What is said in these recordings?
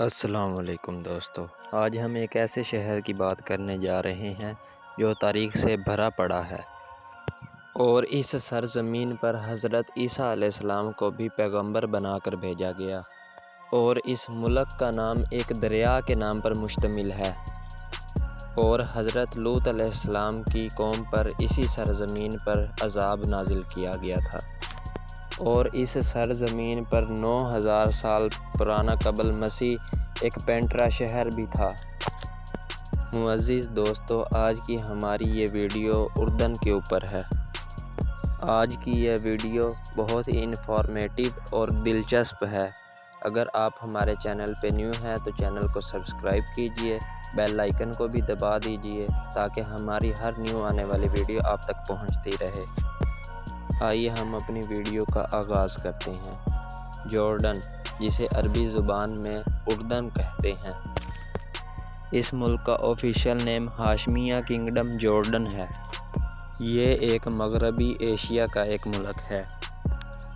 السلام علیکم دوستو، آج ہم ایک ایسے شہر کی بات کرنے جا رہے ہیں جو تاریخ سے بھرا پڑا ہے اور اس سرزمین پر حضرت عیسیٰ علیہ السلام کو بھی پیغمبر بنا کر بھیجا گیا، اور اس ملک کا نام ایک دریا کے نام پر مشتمل ہے، اور حضرت لوط علیہ السلام کی قوم پر اسی سرزمین پر عذاب نازل کیا گیا تھا، اور اس سرزمین پر 9000 سال پرانا قبل مسیح ایک پینٹرا شہر بھی تھا۔ معزز دوستو، آج کی ہماری یہ ویڈیو اردن کے اوپر ہے۔ آج کی یہ ویڈیو بہت ہی انفارمیٹیو اور دلچسپ ہے۔ اگر آپ ہمارے چینل پہ نیو ہیں تو چینل کو سبسکرائب کیجئے، بیل آئیکن کو بھی دبا دیجئے تاکہ ہماری ہر نیو آنے والی ویڈیو آپ تک پہنچتی رہے۔ آئیے ہم اپنی ویڈیو کا آغاز کرتے ہیں۔ جارڈن، جسے عربی زبان میں اردن کہتے ہیں، اس ملک کا آفیشیل نیم ہاشمیہ کنگڈم جارڈن ہے۔ یہ ایک مغربی ایشیا کا ایک ملک ہے،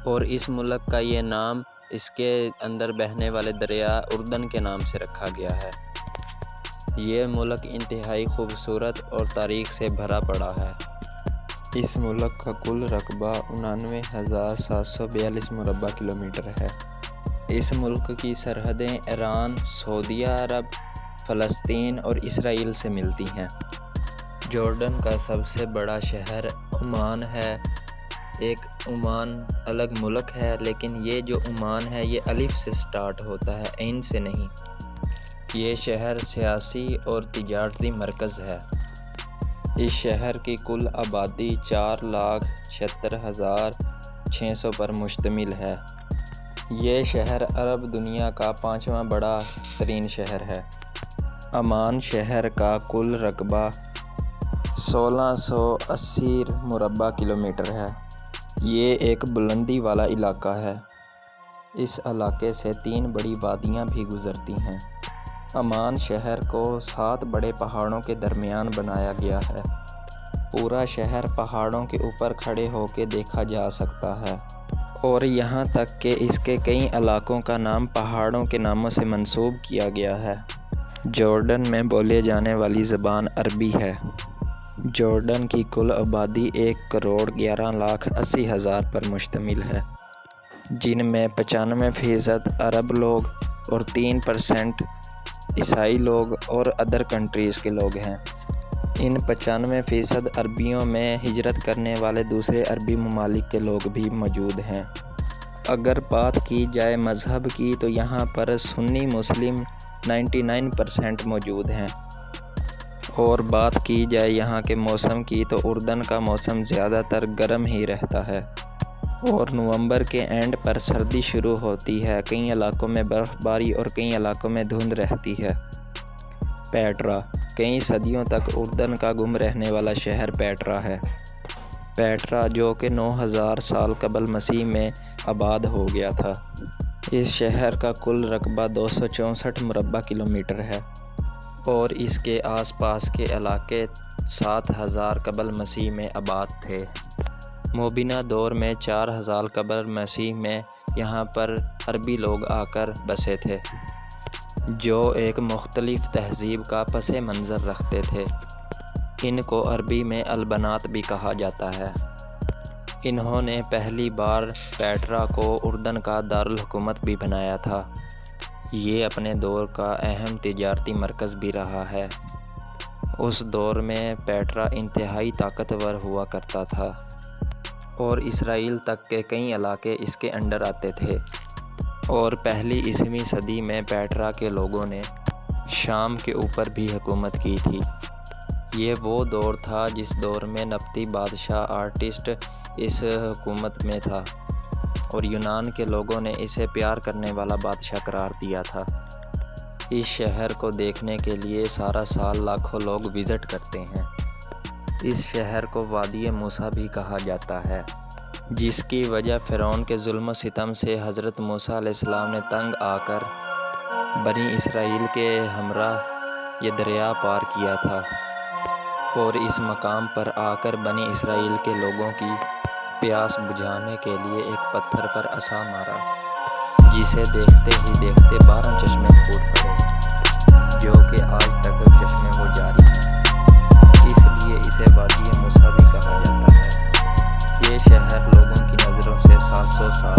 اور اس ملک کا یہ نام اس کے اندر بہنے والے دریا اردن کے نام سے رکھا گیا ہے۔ یہ ملک انتہائی خوبصورت اور تاریخ سے بھرا پڑا ہے۔ اس ملک کا کل رقبہ 99,742 مربع کلومیٹر ہے۔ اس ملک کی سرحدیں ایران، سعودیہ عرب، فلسطین اور اسرائیل سے ملتی ہیں۔ جارڈن کا سب سے بڑا شہر عمان ہے۔ ایک عمان الگ ملک ہے، لیکن یہ جو عمان ہے یہ الف سے سٹارٹ ہوتا ہے، عین سے نہیں۔ یہ شہر سیاسی اور تجارتی مرکز ہے۔ اس شہر کی کل آبادی 4,76,600 پر مشتمل ہے۔ یہ شہر عرب دنیا کا 5واں بڑا ترین شہر ہے۔ عمان شہر کا کل رقبہ 1680 مربع کلومیٹر ہے۔ یہ ایک بلندی والا علاقہ ہے۔ اس علاقے سے 3 بڑی وادیاں بھی گزرتی ہیں۔ عمان شہر کو 7 بڑے پہاڑوں کے درمیان بنایا گیا ہے۔ پورا شہر پہاڑوں کے اوپر کھڑے ہو کے دیکھا جا سکتا ہے، اور یہاں تک کہ اس کے کئی علاقوں کا نام پہاڑوں کے ناموں سے منسوب کیا گیا ہے۔ جارڈن میں بولے جانے والی زبان عربی ہے۔ جارڈن کی کل آبادی 1,11,80,000 پر مشتمل ہے، جن میں 95% عرب لوگ اور 3% عیسائی لوگ اور ادر کنٹریز کے لوگ ہیں۔ ان 95% عربیوں میں ہجرت کرنے والے دوسرے عربی ممالک کے لوگ بھی موجود ہیں۔ اگر بات کی جائے مذہب کی تو یہاں پر سنی مسلم 99% موجود ہیں، اور بات کی جائے یہاں کے موسم کی تو اردن کا موسم زیادہ تر گرم ہی رہتا ہے، اور نومبر کے اینڈ پر سردی شروع ہوتی ہے۔ کئی علاقوں میں برف باری اور کئی علاقوں میں دھند رہتی ہے۔ پیٹرا، کئی صدیوں تک اردن کا گم رہنے والا شہر پیٹرا ہے۔ پیٹرا جو کہ 9000 سال قبل مسیح میں آباد ہو گیا تھا۔ اس شہر کا کل رقبہ 264 مربع کلومیٹر ہے، اور اس کے آس پاس کے علاقے 7000 قبل مسیح میں آباد تھے۔ مبینہ دور میں 4000 قبل مسیح میں یہاں پر عربی لوگ آ کر بسے تھے، جو ایک مختلف تہذیب کا پس منظر رکھتے تھے۔ ان کو عربی میں البنات بھی کہا جاتا ہے۔ انہوں نے پہلی بار پیٹرا کو اردن کا دارالحکومت بھی بنایا تھا۔ یہ اپنے دور کا اہم تجارتی مرکز بھی رہا ہے۔ اس دور میں پیٹرا انتہائی طاقتور ہوا کرتا تھا، اور اسرائیل تک کے کئی علاقے اس کے انڈر آتے تھے، اور پہلی 10ویں صدی میں پیٹرا کے لوگوں نے شام کے اوپر بھی حکومت کی تھی۔ یہ وہ دور تھا جس دور میں نبطی بادشاہ آرٹسٹ اس حکومت میں تھا، اور یونان کے لوگوں نے اسے پیار کرنے والا بادشاہ قرار دیا تھا۔ اس شہر کو دیکھنے کے لیے سارا سال لاکھوں لوگ وزٹ کرتے ہیں۔ اس شہر کو وادی موسیٰ بھی کہا جاتا ہے، جس کی وجہ فرعون کے ظلم و ستم سے حضرت موسیٰ علیہ السلام نے تنگ آ کر بنی اسرائیل کے ہمراہ یہ دریا پار کیا تھا، اور اس مقام پر آ کر بنی اسرائیل کے لوگوں کی پیاس بجھانے کے لیے ایک پتھر پر عصا مارا، جسے دیکھتے ہی دیکھتے 12 چشمے پھوٹ پڑے۔ 500 سال